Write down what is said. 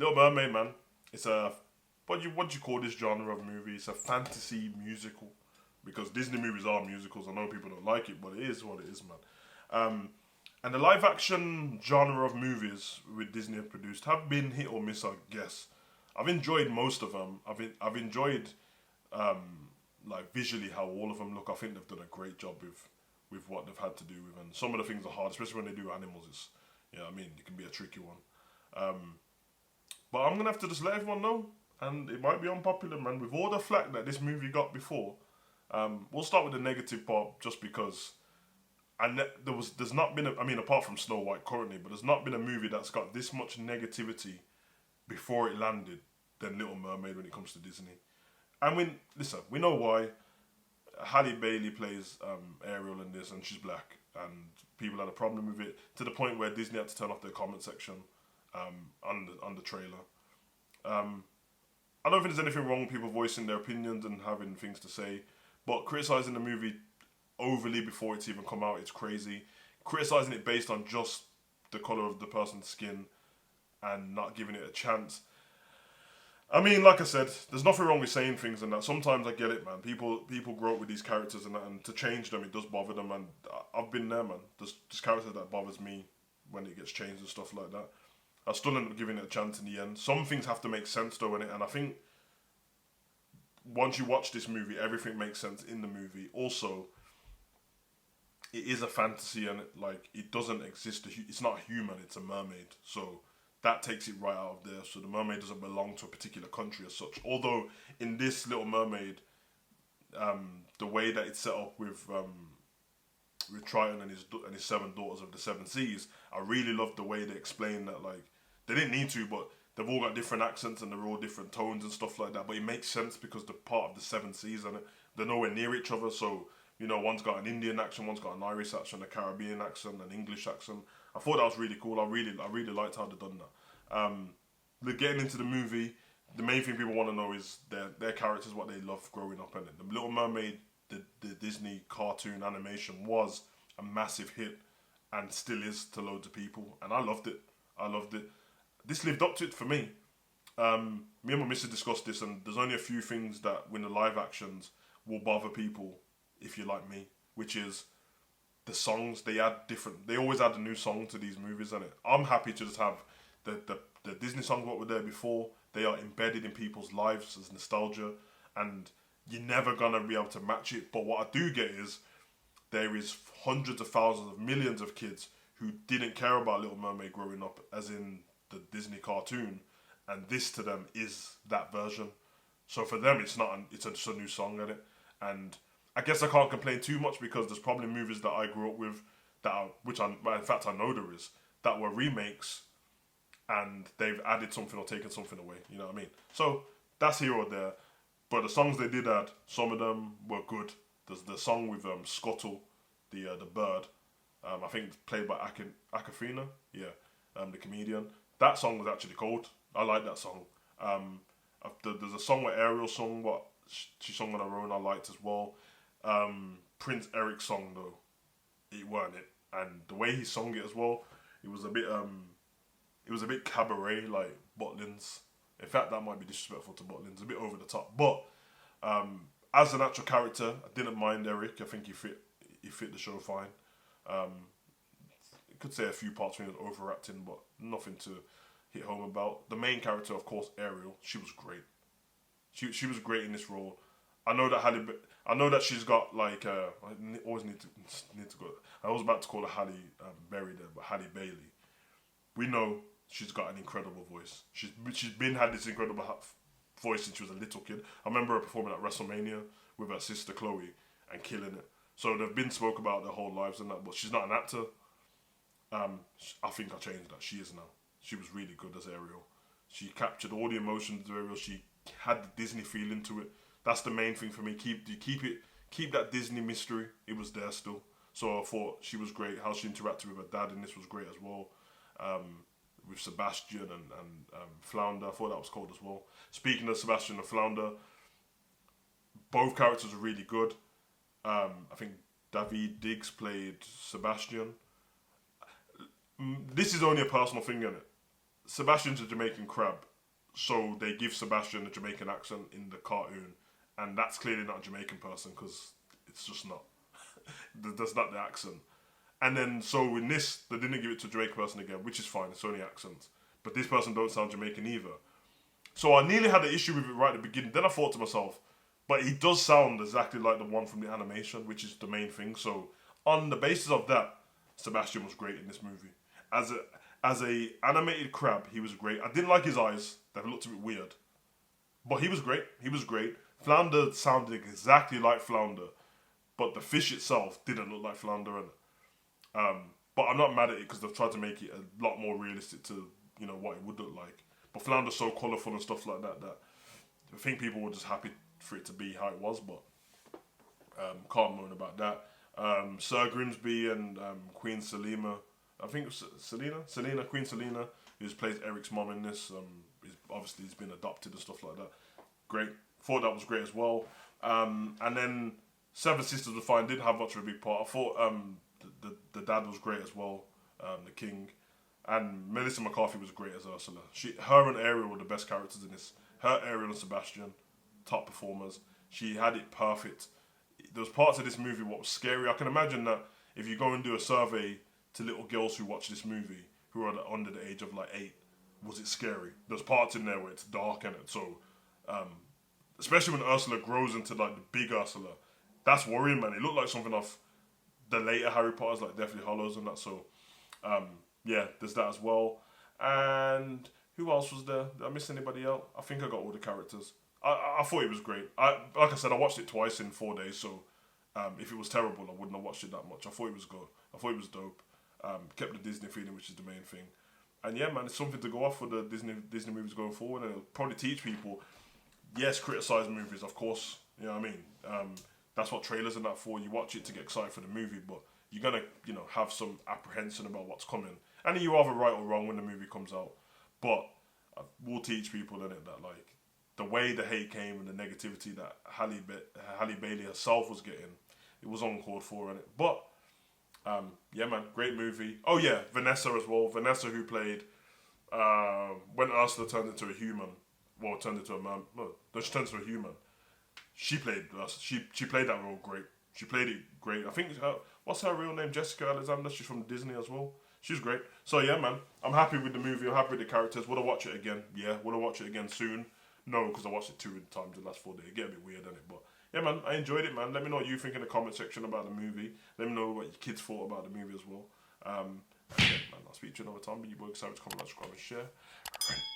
Little Mermaid, man. It's a what do you call this genre of movie? It's a fantasy musical because Disney movies are musicals. I know people don't like it, but it is what it is, man. Um, and the live action genre of movies with Disney have produced have been hit or miss, I guess. I've enjoyed most of them. I've enjoyed like visually how all of them look. I think they've done a great job with what they've had to do with, and some of the things are hard, especially when they do animals. It's I mean, it can be a tricky one. But I'm gonna have to just let everyone know, and it might be unpopular, man. With all the flack that this movie got before, we'll start with the negative part, just because. And there's not been I mean, apart from Snow White currently, but there's not been a movie that's got this much negativity before it landed than Little Mermaid when it comes to Disney. And listen, we know why. Halle Bailey plays Ariel in this, and she's black, and people had a problem with it to the point where Disney had to turn off their comment section on the trailer. I don't think there's anything wrong with people voicing their opinions and having things to say, but criticizing the movie overly before it's even come out, it's crazy. Criticizing it based on just the color of the person's skin and not giving it a chance. I mean, like I said, there's nothing wrong with saying things and that. Sometimes I get it, man. People grow up with these characters and that, and to change them, it does bother them. And I've been there, man. There's characters that bothers me when it gets changed and stuff like that. I still ended up giving it a chance in the end. Some things have to make sense though in it, and I think once you watch this movie, everything makes sense in the movie. Also, it is a fantasy, and it doesn't exist. It's not human. It's a mermaid, so that takes it right out of there. So the mermaid doesn't belong to a particular country as such. Although in this Little Mermaid, the way that it's set up with Triton and his seven daughters of the seven seas, I really love the way they explain that. Like, they didn't need to, but they've all got different accents and they're all different tones and stuff like that. But it makes sense because they're part of the seven seas and they're nowhere near each other. So one's got an Indian accent, one's got an Irish accent, a Caribbean accent, an English accent. I thought that was really cool. I really liked how they done that. Getting into the movie, the main thing people want to know is their characters, what they love growing up in it. The Little Mermaid, the Disney cartoon animation was a massive hit and still is to loads of people, and I loved it. This lived up to it for me. Me and my missus discussed this, and there's only a few things that when the live actions will bother people if you're like me, which is the songs. They always add a new song to these movies, and I'm happy to just have the Disney songs what were there before. They are embedded in people's lives as nostalgia, and you're never gonna be able to match it. But what I do get is there is hundreds of thousands of millions of kids who didn't care about Little Mermaid growing up, as in the Disney cartoon, and this to them is that version. So for them, it's just a new song in it, and I guess I can't complain too much because there's probably movies that I grew up with in fact I know there is, that were remakes and they've added something or taken something away. You know what I mean? So that's here or there. But the songs they did add, some of them were good. There's the song with Scuttle, the bird. I think it's played by Aquafina. Yeah, the comedian. That song was actually cold. I like that song. There's a song where Ariel sung what she sung on her own. I liked as well. Prince Eric's song though, it weren't it, and the way he sung it as well, it was a bit cabaret like Butlins. In fact, that might be disrespectful to Butlins, a bit over the top. But as an actual character, I didn't mind Eric. I think he fit the show fine. You could say a few parts when he was overacting, but nothing to hit home about. The main character, of course, Ariel. She was great. She was great in this role. I know that she's got like I always need to go. I was about to call her Halle Berry there, but Halle Bailey. We know she's got an incredible voice. She's had this incredible voice since she was a little kid. I remember her performing at WrestleMania with her sister Chloe and killing it. So they've been spoke about their whole lives and that, but she's not an actor. I think I changed that. She is now. She was really good as Ariel. She captured all the emotions of Ariel. She had the Disney feeling to it. That's the main thing for me. Keep that Disney mystery. It was there still. So I thought she was great. How she interacted with her dad in this was great as well. With Sebastian and Flounder, I thought that was cool as well. Speaking of Sebastian and Flounder, both characters are really good. I think David Diggs played Sebastian. This is only a personal thing, innit? Sebastian's a Jamaican crab, so they give Sebastian a Jamaican accent in the cartoon, and that's clearly not a Jamaican person because it's just not. That's not the accent. And then so in this, they didn't give it to a Jamaican person again, which is fine. It's only accents, but this person don't sound Jamaican either. So I nearly had an issue with it right at the beginning. Then I thought to myself, but he does sound exactly like the one from the animation, which is the main thing. So on the basis of that, Sebastian was great in this movie. As a animated crab, he was great. I didn't like his eyes; they looked a bit weird, but he was great. He was great. Flounder sounded exactly like Flounder, but the fish itself didn't look like Flounder. But I'm not mad at it because they've tried to make it a lot more realistic to what it would look like. But Flounder's so colourful and stuff like that that I think people were just happy for it to be how it was. But can't moan about that. Sir Grimsby and Queen Selima, I think it was Queen Selina, who plays Eric's mom in this. Obviously he's been adopted and stuff like that. Great. Thought that was great as well. And then Seven Sisters were fine. Didn't have much of a big part. I thought the dad was great as well, the king. And Melissa McCarthy was great as Ursula. Her and Ariel were the best characters in this. Her, Ariel and Sebastian, top performers. She had it perfect. There was parts of this movie what was scary. I can imagine that if you go and do a survey to little girls who watch this movie, who are under the age of like 8, was it scary? There's parts in there where it's dark in it. So, especially when Ursula grows into like the big Ursula, that's worrying, man. It looked like something off the later Harry Potters, like Deathly Hallows and that. So, yeah, there's that as well. And who else was there? Did I miss anybody else? I think I got all the characters. I thought it was great. Like I said, I watched it twice in 4 days, so if it was terrible, I wouldn't have watched it that much. I thought it was good. I thought it was dope. Kept the Disney feeling, which is the main thing. And yeah, man, it's something to go off for the Disney movies going forward, and it'll probably teach people. Yes, criticize movies, of course. You know what I mean? That's what trailers are that for. You watch it to get excited for the movie, but you're gonna, have some apprehension about what's coming. And you're either right or wrong when the movie comes out. But we'll teach people in it that like the way the hate came and the negativity that Halle Bailey herself was getting, it was uncalled for in it. But yeah, man, great movie. Oh yeah, Vanessa as well. Vanessa who played when Ursula turned into a human. Well, turned into a man. No, she turned into a human. She played she played that role great. She played it great. I think what's her real name? Jessica Alexander. She's from Disney as well. She's great. So yeah, man, I'm happy with the movie. I'm happy with the characters. Would I watch it again? Yeah. Would I watch it again soon? No, because I watched it 2 times in the last 4 days. It get a bit weird, doesn't it? But yeah, man, I enjoyed it, man. Let me know what you think in the comment section about the movie. Let me know what your kids thought about the movie as well. Yeah, man, I'll speak to you another time. Be your boy, excited to comment, like, subscribe, and share.